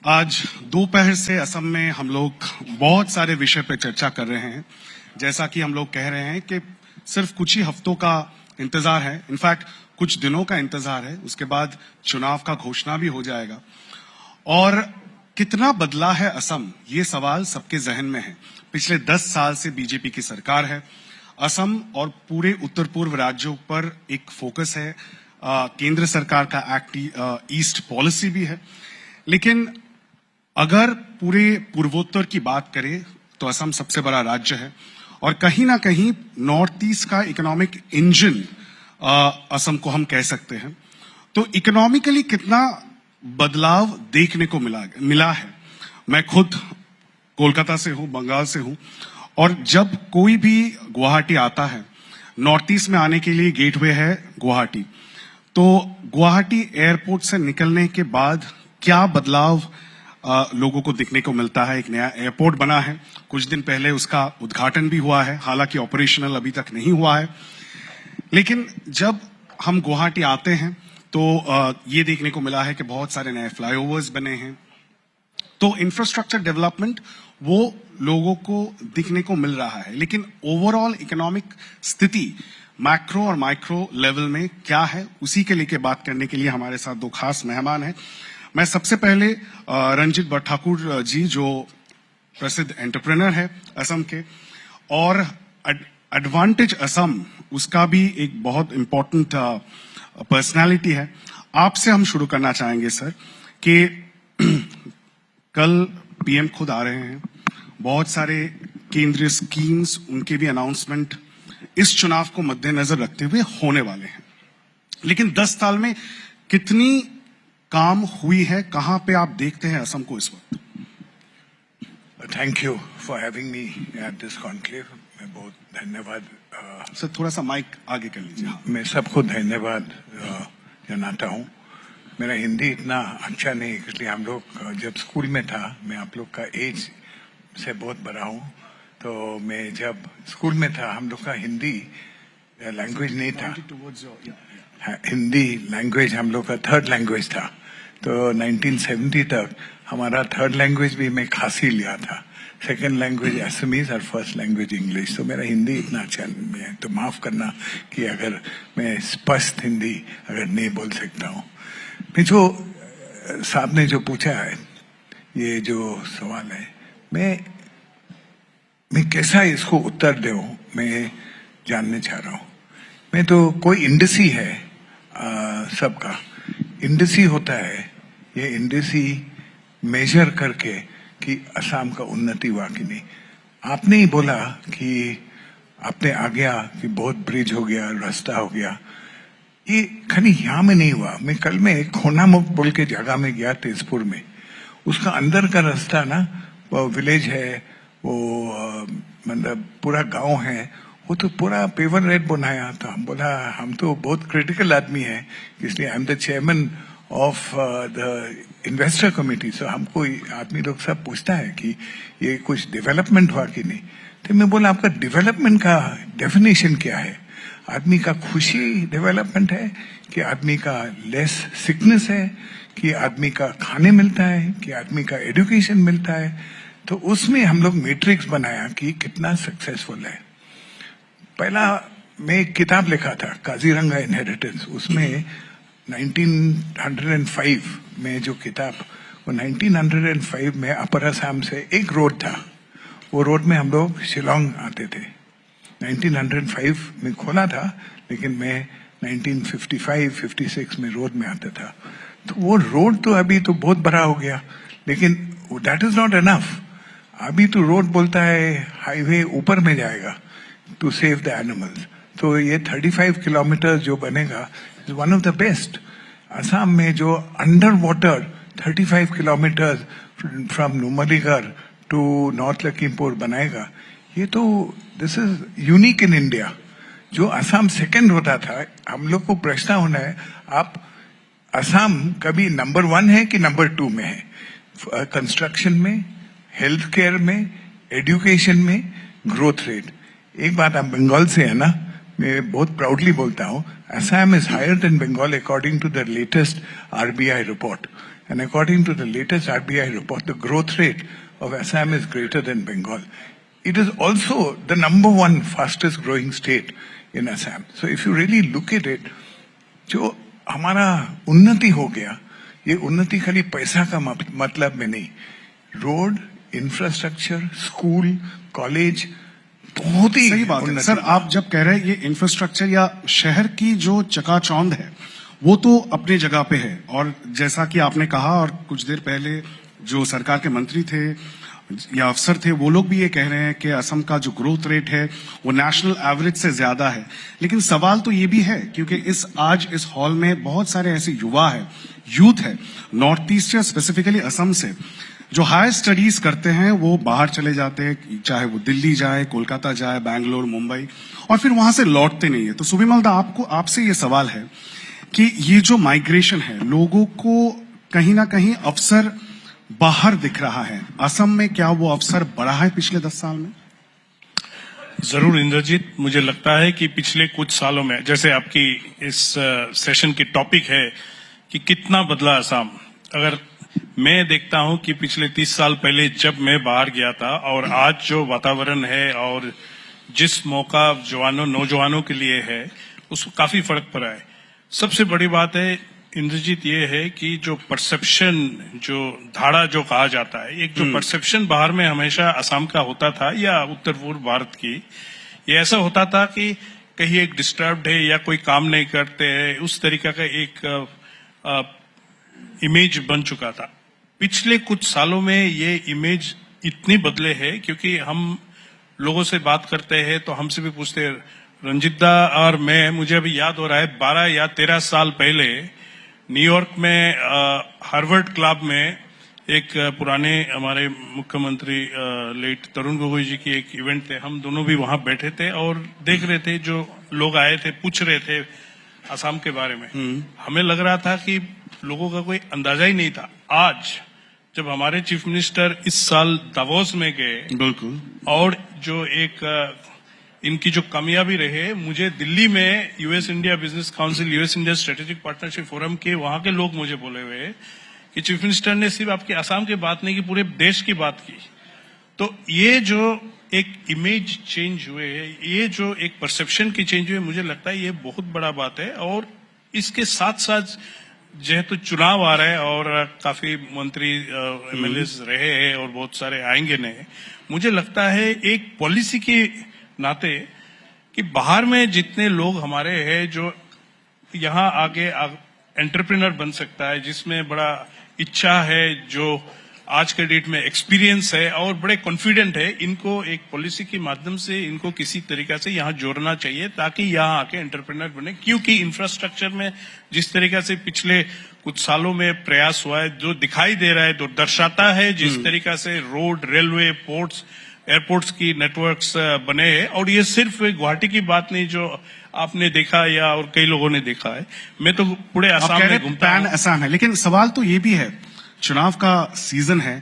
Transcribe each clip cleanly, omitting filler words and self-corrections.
आज दोपहर से असम में हम लोग बहुत सारे विषय पर चर्चा कर रहे हैं। जैसा कि हम लोग कह रहे हैं कि सिर्फ कुछ ही हफ्तों का इंतजार है, इनफैक्ट कुछ दिनों का इंतजार है, उसके बाद चुनाव का घोषणा भी हो जाएगा। और कितना बदला है असम, ये सवाल सबके जहन में है। पिछले 10 साल से बीजेपी की सरकार है। असम और पूरे उत्तर पूर्व राज्यों पर एक फोकस है। केंद्र सरकार का एक्ट ईस्ट पॉलिसी भी है। लेकिन अगर पूरे पूर्वोत्तर की बात करें तो असम सबसे बड़ा राज्य है और कहीं ना कहीं नॉर्थ ईस्ट का इकोनॉमिक इंजन असम को हम कह सकते हैं। तो इकोनॉमिकली कितना बदलाव देखने को मिला है। मैं खुद कोलकाता से हूं, बंगाल से हूं, और जब कोई भी गुवाहाटी आता है, नॉर्थ ईस्ट में आने के लिए गेटवे है गुवाहाटी। तो गुवाहाटी एयरपोर्ट से निकलने के बाद क्या बदलाव लोगों को दिखने को मिलता है। एक नया एयरपोर्ट बना है, कुछ दिन पहले उसका उद्घाटन भी हुआ है, हालांकि ऑपरेशनल अभी तक नहीं हुआ है। लेकिन जब हम गुवाहाटी आते हैं तो ये देखने को मिला है कि बहुत सारे नए फ्लाईओवर्स बने हैं। तो इंफ्रास्ट्रक्चर डेवलपमेंट वो लोगों को दिखने को मिल रहा है। लेकिन ओवरऑल इकोनॉमिक स्थिति मैक्रो और माइक्रो लेवल में क्या है, उसी के लेके बात करने के लिए हमारे साथ दो खास मेहमान हैं। मैं सबसे पहले रंजीत बठाकुर जी, जो प्रसिद्ध एंटरप्रेन्योर है असम के, और एडवांटेज असम उसका भी एक बहुत इंपॉर्टेंट पर्सनालिटी है। आपसे हम शुरू करना चाहेंगे सर कि कल पीएम खुद आ रहे हैं, बहुत सारे केंद्रीय स्कीम्स, उनके भी अनाउंसमेंट इस चुनाव को मद्देनजर रखते हुए होने वाले हैं। लेकिन 10 साल में कितनी काम हुई है, कहां पे आप देखते हैं असम को इस वक्त? Thank you for having me at this conclave. मैं बहुत धन्यवाद सर, थोड़ा सा माइक आगे कर लीजिए। हाँ। मैं सबको धन्यवाद जनाता हूं। मेरा हिंदी इतना अच्छा नहीं, इसलिए हम लोग जब स्कूल में था, मैं आप लोग का एज से बहुत बड़ा हूं, तो मैं जब स्कूल में था हम लोग का हिंदी लैंग्वेज नहीं था। हिंदी लैंग्वेज हम लोग का थर्ड लैंग्वेज था। तो 1970 तक हमारा थर्ड लैंग्वेज भी मैं खासी लिया था, सेकेंड लैंग्वेज असमीज और फर्स्ट लैंग्वेज इंग्लिश। तो मेरा हिंदी इतना अच्छा नहीं है, तो माफ करना कि अगर मैं स्पष्ट हिंदी अगर नहीं बोल सकता हूँ। मैं जो साहब ने जो पूछा है, ये जो सवाल है, मैं कैसा इसको उत्तर दूं, मैं जानने चाह रहा हूँ। मैं तो कोई इंडसी है सबका इंडसी होता है, ये इंडसी मेजर करके कि असम का उन्नति हुआ कि नहीं। आपने ही बोला कि आपने आ गया कि बहुत ब्रिज हो गया, रास्ता हो गया, ये खाली यहाँ में नहीं हुआ। मैं कल में खोनामुख बोल के जगह में गया तेजपुर में, उसका अंदर का रास्ता ना, वो विलेज है, वो मतलब पूरा गांव है, वो तो पूरा पेवर रेड बनाया था। हम बोला हम तो बहुत क्रिटिकल आदमी है, इसलिए I am the chairman of the investor committee. So हमको आदमी लोग सब पूछता है कि ये कुछ डेवलपमेंट हुआ कि नहीं। तो मैं बोला आपका डेवलपमेंट का डेफिनेशन क्या है? आदमी का खुशी डेवलपमेंट है कि आदमी का लेस सिकनेस है, कि आदमी का खाने मिलता है, कि आदमी का एजुकेशन मिलता है? तो उसमें हम लोग मैट्रिक्स बनाया कि कितना सक्सेसफुल है। पहला मैं एक किताब लिखा था, काजीरंगा इनहेरिटेंस, उसमें 1905 में जो किताब, वो 1905 में अपर असम से एक रोड था, वो रोड में हम लोग शिलोंग आते थे। 1905 में खोला था, लेकिन मैं 1955-56 में रोड में आता था। तो वो रोड तो अभी तो बहुत बड़ा हो गया, लेकिन दैट इज नॉट इनफ। अभी तो रोड बोलता है हाईवे ऊपर में जाएगा टू सेव द एनिमल्स। तो ये 35 किलोमीटर जो बनेगा is one of the best. Assam में जो under water 35 kilometre from Numaligarh to North Lakhimpur बनाएगा, ये तो this is unique in India. जो असम सेकंड होता था, हम लोग को प्रश्न होना है, आप असम कभी नंबर 1 है कि नंबर 2 में है? कंस्ट्रक्शन में, हेल्थ केयर में, एजुकेशन में, ग्रोथ रेट। एक बात, आप बंगाल से है ना, मैं बहुत प्राउडली बोलता हूँ, Assam is higher than Bengal according to the latest RBI report. and according to the latest RBI report, the growth rate of Assam is greater than Bengal. It is also the number one fastest growing state in Assam. So if you really look at it, जो हमारा उन्नति हो गया, ये उन्नति खाली पैसा का मतलब में नहीं, रोड, इंफ्रास्ट्रक्चर, स्कूल, कॉलेज, बहुत ही सही बात है सर। आप जब कह रहे हैं ये इंफ्रास्ट्रक्चर या शहर की जो चकाचौंध है वो तो अपनी जगह पे है, और जैसा कि आपने कहा और कुछ देर पहले जो सरकार के मंत्री थे या अफसर थे वो लोग भी ये कह रहे हैं कि असम का जो ग्रोथ रेट है वो नेशनल एवरेज से ज्यादा है। लेकिन सवाल तो ये भी है क्योंकि आज इस हॉल में बहुत सारे ऐसे युवा है, यूथ है नॉर्थ ईस्ट या स्पेसिफिकली असम से, जो हायर स्टडीज करते हैं, वो बाहर चले जाते हैं, चाहे वो दिल्ली जाए, कोलकाता जाए, बैंगलोर, मुंबई, और फिर वहां से लौटते नहीं है। तो सुबिमल दा, आपसे ये सवाल है कि ये जो माइग्रेशन है, लोगों को कहीं ना कहीं अवसर बाहर दिख रहा है, असम में क्या वो अवसर बढ़ा है पिछले 10 साल में? जरूर इंद्रजीत, मुझे लगता है कि पिछले कुछ सालों में, जैसे आपकी इस सेशन की टॉपिक है कि कितना बदला असम, अगर मैं देखता हूं कि पिछले 30 साल पहले जब मैं बाहर गया था और आज जो वातावरण है और जिस मौका नौजवानों के लिए है, उसको काफी फर्क पड़ा है। सबसे बड़ी बात है इंद्रजीत ये है कि जो परसेप्शन, जो धाड़ा जो कहा जाता है, एक जो परसेप्शन बाहर में हमेशा असम का होता था या उत्तर पूर्व भारत की, ये ऐसा होता था कि कहीं एक डिस्टर्ब्ड है या कोई काम नहीं करते हैं, उस तरीका का एक इमेज बन चुका था। पिछले कुछ सालों में ये इमेज इतनी बदले है क्योंकि हम लोगों से बात करते हैं तो हमसे भी पूछते हैं, रंजिता और मैं, मुझे अभी याद हो रहा है 12 या 13 साल पहले न्यूयॉर्क में हार्वर्ड क्लब में एक पुराने हमारे मुख्यमंत्री लेट तरुण गोगोई जी की एक इवेंट थे, हम दोनों भी वहां बैठे थे और देख रहे थे, जो लोग आए थे पूछ रहे थे असम के बारे में। हमें लग रहा था कि लोगों का कोई अंदाजा ही नहीं था। आज जब हमारे चीफ मिनिस्टर इस साल दावोस में गए, बिल्कुल, और जो एक इनकी जो कामयाबी रहे, मुझे दिल्ली में US India business council, US India strategic partnership forum के वहां के लोग मुझे बोले हुए कि चीफ मिनिस्टर ने सिर्फ आपके असम की बात नहीं की, पूरे देश की बात की। तो ये जो एक इमेज चेंज हुए, ये जो एक परसेप्शन की चेंज हुए, मुझे लगता है ये बहुत बड़ा बात है। और इसके साथ साथ जेहेतु चुनाव आ रहे हैं और काफी मंत्री एमएलए रहे हैं और बहुत सारे आएंगे नए, मुझे लगता है एक पॉलिसी के नाते कि बाहर में जितने लोग हमारे हैं जो यहाँ आगे एंटरप्रेन्योर बन सकता है, जिसमें बड़ा इच्छा है, जो आज के डेट में एक्सपीरियंस है और बड़े कॉन्फिडेंट है, इनको एक पॉलिसी के माध्यम से इनको किसी तरीका से यहाँ जोड़ना चाहिए ताकि यहाँ आके एंटरप्रेन्योर बने। क्योंकि इंफ्रास्ट्रक्चर में जिस तरीका से पिछले कुछ सालों में प्रयास हुआ है, जो दिखाई दे रहा है, तो दर्शाता है जिस तरीका से रोड, रेलवे, पोर्ट्स, एयरपोर्ट्स की नेटवर्क्स बने हैं। और ये सिर्फ गुवाहाटी की बात नहीं जो आपने देखा या और कई लोगों ने देखा है, मैं तो पूरे असम में घूमता हूं। असम है, लेकिन सवाल तो ये भी है, चुनाव का सीजन है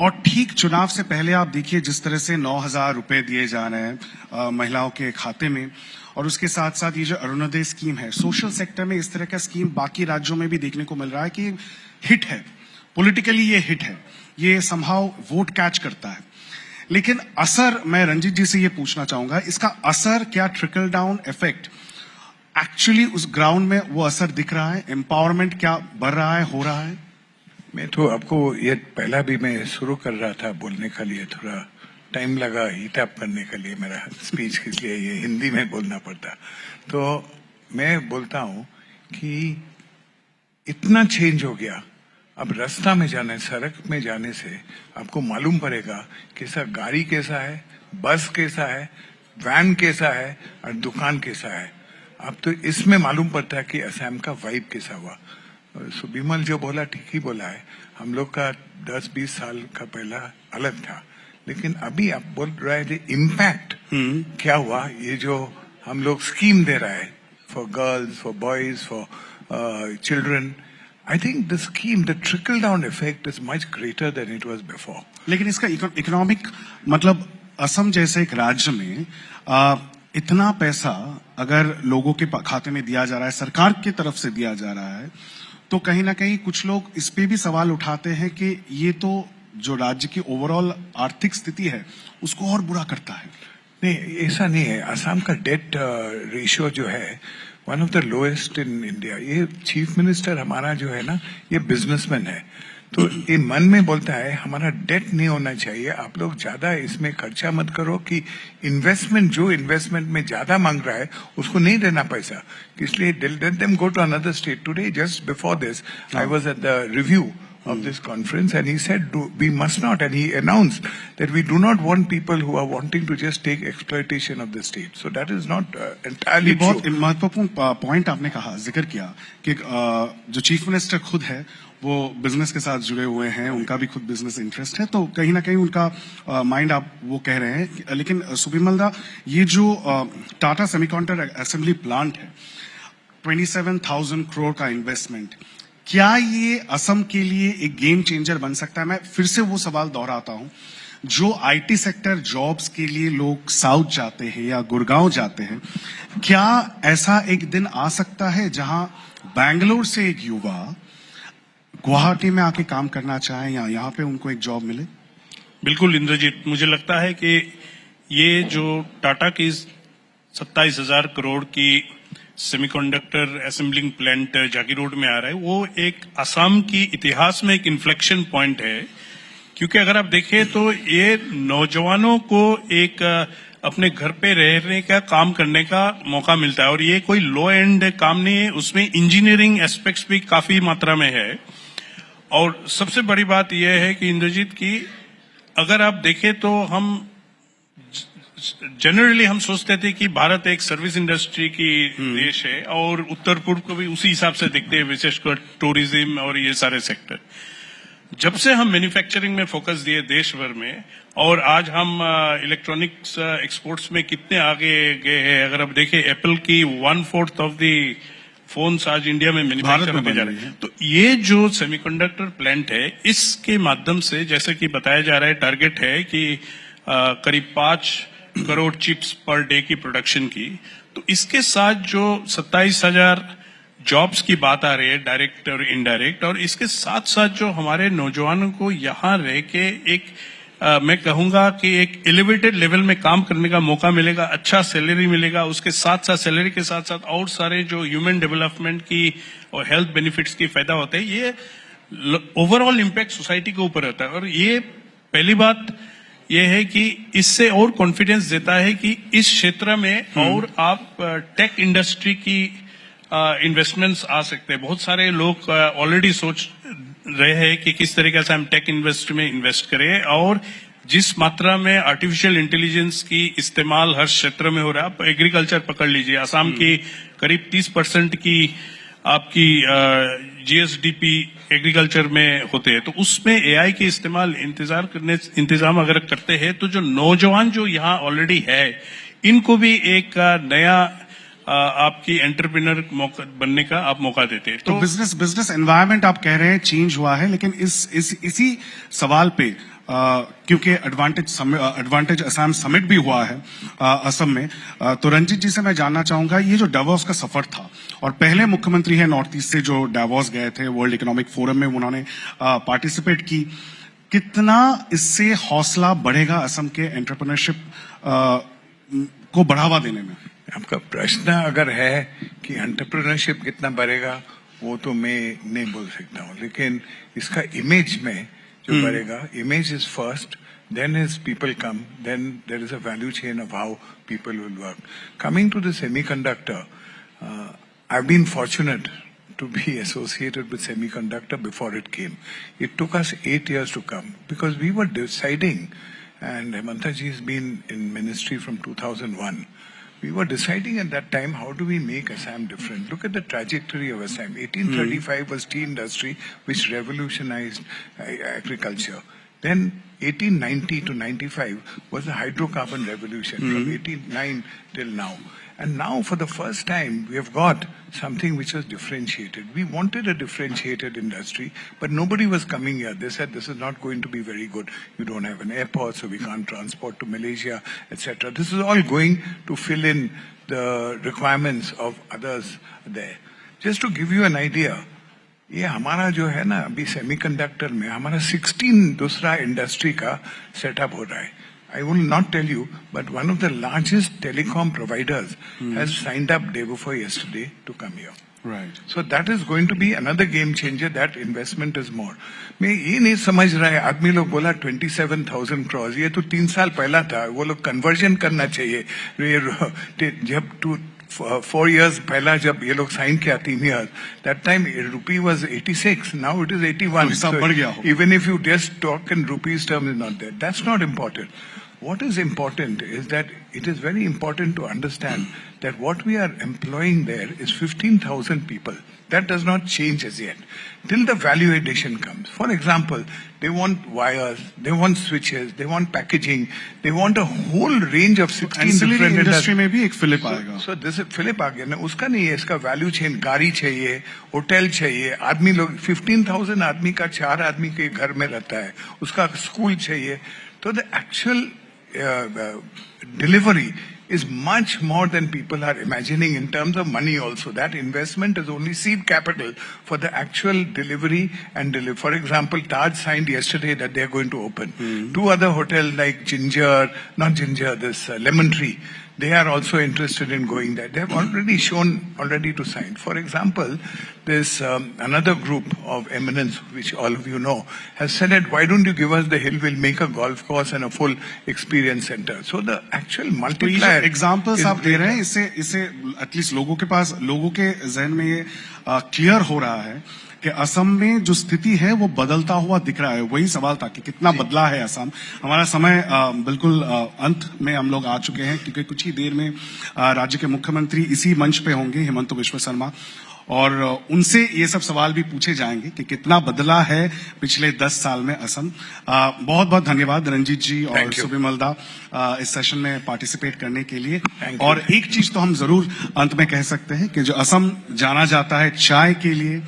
और ठीक चुनाव से पहले आप देखिए जिस तरह से 9,000 रुपए दिए जा रहे हैं महिलाओं के खाते में, और उसके साथ साथ ये जो अरुणोदय स्कीम है, सोशल सेक्टर में इस तरह का स्कीम बाकी राज्यों में भी देखने को मिल रहा है कि हिट है, पॉलिटिकली ये हिट है, ये समहाउ वोट कैच करता है। लेकिन असर, मैं रंजीत जी से ये पूछना चाहूंगा, इसका असर क्या, ट्रिकल डाउन इफेक्ट एक्चुअली उस ग्राउंड में वो असर दिख रहा है? एम्पावरमेंट क्या बढ़ रहा है, हो रहा है? मैं तो आपको ये पहला भी मैं शुरू कर रहा था बोलने के लिए, थोड़ा टाइम लगा हीट अप करने के लिए मेरा स्पीच के लिए, ये हिंदी में बोलना पड़ता। तो मैं बोलता हूं कि इतना चेंज हो गया, अब रास्ता में जाने, सड़क में जाने से आपको मालूम पड़ेगा कैसा गाड़ी कैसा है, बस कैसा है, वैन कैसा है और दुकान कैसा है। अब तो इसमें मालूम पड़ता है कि असम का वाइब कैसा हुआ। सुबिमल जो बोला ठीक ही बोला है, हम लोग का 10-20 साल का पहला अलग था, लेकिन अभी आप बोल रहे थे इम्पैक्ट क्या हुआ, ये जो हम लोग स्कीम दे रहा है for girls, for boys, for children, I think the scheme, the trickle down effect is much greater than it was before. लेकिन इसका इकोनॉमिक मतलब, असम जैसे एक राज्य में इतना पैसा अगर लोगों के खाते में दिया जा रहा है, सरकार की तरफ से दिया जा रहा है, तो कहीं ना कहीं कुछ लोग इस पे भी सवाल उठाते हैं कि ये तो जो राज्य की ओवरऑल आर्थिक स्थिति है उसको और बुरा करता है। नहीं, ऐसा नहीं है। असम का डेट रेशियो जो है one of the lowest in India. ये चीफ मिनिस्टर हमारा जो है ना, ये बिजनेसमैन है, तो ये मन में बोलता है हमारा डेट नहीं होना चाहिए, आप लोग ज्यादा इसमें खर्चा मत करो कि इन्वेस्टमेंट जो इन्वेस्टमेंट में ज्यादा मांग रहा है उसको नहीं देना पैसा, इसलिए let them go to another state. Today, just before this, I was at the review of this conference, and he said we must not, and he announced that we do not want people who are wanting to just take exploitation of the state. So that is not entirely ये बहुत true. महत्वपूर्ण point आपने कहा, जिक्र किया कि जो chief minister खुद है वो बिजनेस के साथ जुड़े हुए हैं, उनका भी खुद बिजनेस इंटरेस्ट है, तो कहीं ना कहीं उनका माइंड आप वो कह रहे हैं। लेकिन सुबिमल दा, ये जो टाटा सेमीकंडक्टर असेंबली प्लांट है, 27,000 करोड़ का इन्वेस्टमेंट, क्या ये असम के लिए एक गेम चेंजर बन सकता है? मैं फिर से वो सवाल दोहराता हूं, जो आईटी सेक्टर जॉब्स के लिए लोग साउथ जाते हैं या गुड़गांव जाते हैं, क्या ऐसा एक दिन आ सकता है जहां बैंगलोर से एक युवा गुवाहाटी में आके काम करना चाहे या यहाँ पे उनको एक जॉब मिले? बिल्कुल इंद्रजीत, मुझे लगता है कि ये जो टाटा की 27,000 करोड़ की सेमीकंडक्टर असेंबलिंग प्लांट जागी रोड में आ रहा है, वो एक असम की इतिहास में एक इन्फ्लेक्शन पॉइंट है। क्योंकि अगर आप देखें तो ये नौजवानों को एक अपने घर पे रहने का, काम करने का मौका मिलता है, और ये कोई लो एंड काम नहीं है, उसमें इंजीनियरिंग एस्पेक्ट्स भी काफी मात्रा में है। और सबसे बड़ी बात यह है कि इंद्रजीत की अगर आप देखें तो हम जनरली हम सोचते थे कि भारत एक सर्विस इंडस्ट्री की देश है, और उत्तर पूर्व को भी उसी हिसाब से देखते हैं, विशेषकर टूरिज्म और ये सारे सेक्टर। जब से हम मैन्युफैक्चरिंग में फोकस दिए देश भर में, और आज हम इलेक्ट्रॉनिक्स एक्सपोर्ट्स में कितने आगे गए हैं, अगर आप देखें एप्पल की 1/4 ऑफ द फोन्स आज इंडिया में मैन्युफैक्चर होते जा रहे हैं। तो ये जो सेमीकंडक्टर प्लांट है, इसके माध्यम से जैसे कि बताया जा रहा है, टारगेट है कि करीब 5 करोड़ चिप्स पर डे की प्रोडक्शन की। तो इसके साथ जो 27,000 जॉब्स की बात आ रही है, डायरेक्ट और इनडायरेक्ट, और इसके साथ साथ जो हमारे नौजवानों को यहाँ रह के एक मैं कहूंगा कि एक एलिवेटेड लेवल में काम करने का मौका मिलेगा, अच्छा सैलरी मिलेगा, उसके साथ साथ सैलरी के साथ साथ और सारे जो ह्यूमन डेवलपमेंट की और हेल्थ बेनिफिट्स की फायदा होते हैं, ये ओवरऑल इम्पैक्ट सोसाइटी के ऊपर होता है। और ये पहली बात ये है कि इससे और कॉन्फिडेंस देता है कि इस क्षेत्र में और आप टेक इंडस्ट्री की इन्वेस्टमेंट्स आ सकते हैं। बहुत सारे लोग ऑलरेडी सोच रहे हैं कि किस तरीके से हम टेक इंडस्ट्री में इन्वेस्ट करें, और जिस मात्रा में आर्टिफिशियल इंटेलिजेंस की इस्तेमाल हर क्षेत्र में हो रहा है। आप एग्रीकल्चर पकड़ लीजिए, असम की करीब 30% की आपकी जीएसडीपी एग्रीकल्चर में होते हैं, तो उसमें एआई के इस्तेमाल इंतजाम अगर करते हैं, तो जो नौजवान जो यहाँ ऑलरेडी है, इनको भी एक नया आपकी एंटरप्रेन्योर बनने का आप मौका देते हैं। तो बिजनेस एनवायरनमेंट आप कह रहे हैं चेंज हुआ है, लेकिन इसी सवाल पे क्योंकि एडवांटेज असम समिट भी हुआ है असम में, तो रंजीत जी से मैं जानना चाहूंगा, ये जो डावोस का सफर था, और पहले मुख्यमंत्री है नॉर्थ ईस्ट से जो डावोस गए थे, वर्ल्ड इकोनॉमिक फोरम में उन्होंने पार्टिसिपेट की, कितना इससे हौसला बढ़ेगा असम के एंटरप्रेन्योरशिप को बढ़ावा देने में? आपका प्रश्न अगर है कि एंटरप्रेन्योरशिप कितना बढ़ेगा, वो तो मैं नहीं बोल सकता हूँ, लेकिन इसका इमेज में जो बढ़ेगा, image is first, then as people come, then there is a value chain of how people will work. Coming to the semiconductor, I've been fortunate to be associated with semiconductor before it came. It took us 8 years to come because we were deciding, and Hemanta ji has been in ministry from 2001. We were deciding at that time, how do we make Assam different? Look at the trajectory of Assam. 1835 was tea industry, which revolutionized agriculture. Then 1890 to 95 was the hydrocarbon revolution, from 1889 till now. And now, for the first time, we have got something which was differentiated. We wanted a differentiated industry, but nobody was coming here. They said, this is not going to be very good. You don't have an airport, so we can't transport to Malaysia, etc. This is all going to fill in the requirements of others there. Just to give you an idea, ये हमारा जो है ना अभी semiconductor में हमारा 16 दूसरा industry का सेटअप हो रहा है. I will not tell you, but one of the largest telecom providers has signed up day before yesterday to come here. Right. So that is going to be another game changer. That investment is more. मैं ये नहीं समझ रहा है, आदमी लोग बोला 27,000 crores, ये तो 3 साल पहला था. वो लोग कन्वर्जन करना चाहिए. जब 4 years पहला जब ये लोग साइन किया 3 years, that time rupee was 86, now it is 81. तो हिसाब बढ़ गया हो. Even if you just talk in rupees term is not there. That's not important. What is important is that it is very important to understand that what we are employing there is 15,000 people. That does not change as yet. Till the value addition comes. For example, they want wires, they want switches, they want packaging, they want a whole range of 16 Ancillary different industry में भी एक Philip आएगा. So this is Philip आ गया ना, उसका नहीं है, इसका वैल्यू चेन, गाड़ी चाहिए, होटल चाहिए, आदमी लोग 15,000 आदमी का 4 आदमी के घर में रहता है, उसका स्कूल चाहिए. तो the actual delivery is much more than people are imagining in terms of money also. That investment is only seed capital for the actual delivery and deliver. For example, Taj signed yesterday that they are going to open. 2 other hotels like Lemon Tree. They are also interested in going there. They have already shown to sign. For example, this another group of eminence, which all of you know, has said that why don't you give us the hill? We'll make a golf course and a full experience center. So the actual multiplier. Examples आप दे रहे हैं, इससे at least लोगों के जहन में ये clear हो रहा है कि असम में जो स्थिति है वो बदलता हुआ दिख रहा है. वही सवाल था कि कितना बदला है असम. हमारा समय बिल्कुल अंत में हम लोग आ चुके हैं, क्योंकि कुछ ही देर में राज्य के मुख्यमंत्री इसी मंच पे होंगे, हिमंत बिश्व शर्मा, और उनसे ये सब सवाल भी पूछे जाएंगे कि कितना बदला है पिछले 10 साल में असम. बहुत बहुत धन्यवाद रंजीत जी और सुबिमल दा इस सेशन में पार्टिसिपेट करने के लिए. और एक चीज तो हम जरूर अंत में कह सकते हैं कि जो असम जाना जाता है चाय के लिए,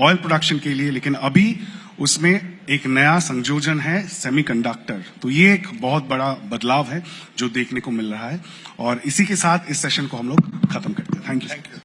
ऑयल प्रोडक्शन के लिए, लेकिन अभी उसमें एक नया संयोजन है सेमीकंडक्टर. तो ये एक बहुत बड़ा बदलाव है जो देखने को मिल रहा है. और इसी के साथ इस सेशन को हम लोग खत्म करते हैं. Thank you.